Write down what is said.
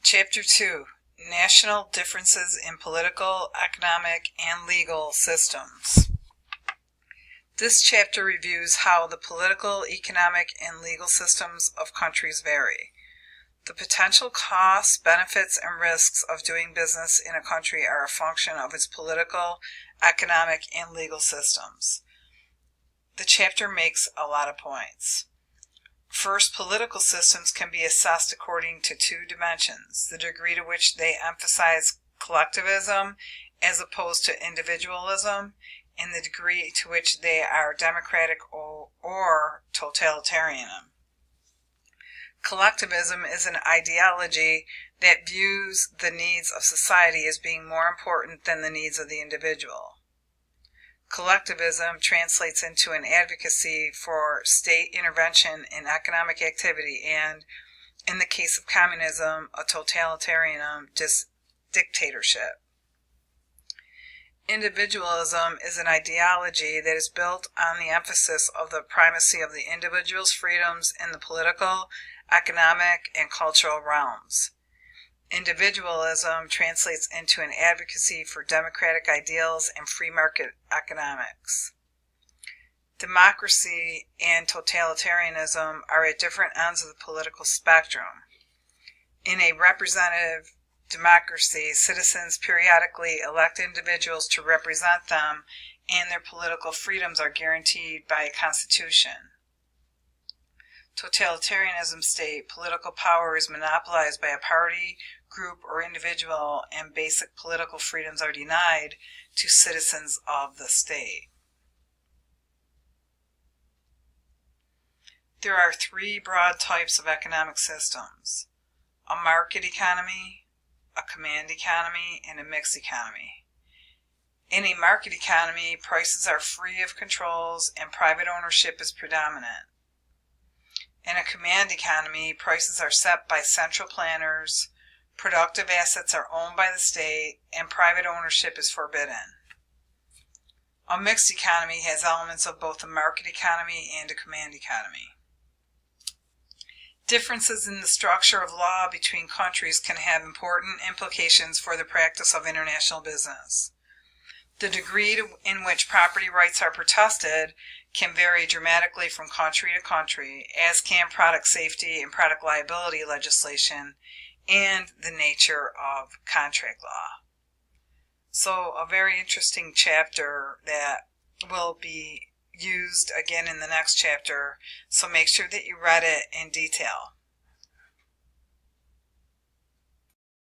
Chapter 2. National Differences in Political, Economic, and Legal Systems. This chapter reviews how the political, economic, and legal systems of countries vary. The potential costs, benefits, and risks of doing business in a country are a function of its political, economic, and legal systems. The chapter makes a lot of points. First, political systems can be assessed according to two dimensions: the degree to which they emphasize collectivism as opposed to individualism, and the degree to which they are democratic or totalitarian. Collectivism is an ideology that views the needs of society as being more important than the needs of the individual. Collectivism translates into an advocacy for state intervention in economic activity and, in the case of communism, a totalitarian dictatorship. Individualism is an ideology that is built on the emphasis of the primacy of the individual's freedoms in the political, economic, and cultural realms. Individualism translates into an advocacy for democratic ideals and free market economics. Democracy and totalitarianism are at different ends of the political spectrum. In a representative democracy, citizens periodically elect individuals to represent them, and their political freedoms are guaranteed by a constitution. Totalitarianism state, political power is monopolized by a party, group, or individual, and basic political freedoms are denied to citizens of the state. There are three broad types of economic systems: a market economy, a command economy, and a mixed economy. In a market economy, prices are free of controls and private ownership is predominant. In a command economy, prices are set by central planners, productive assets are owned by the state, and private ownership is forbidden. A mixed economy has elements of both a market economy and a command economy. Differences in the structure of law between countries can have important implications for the practice of international business. The degree in which property rights are protected can vary dramatically from country to country, as can product safety and product liability legislation and the nature of contract law. So a very interesting chapter that will be used again in the next chapter, so make sure that you read it in detail.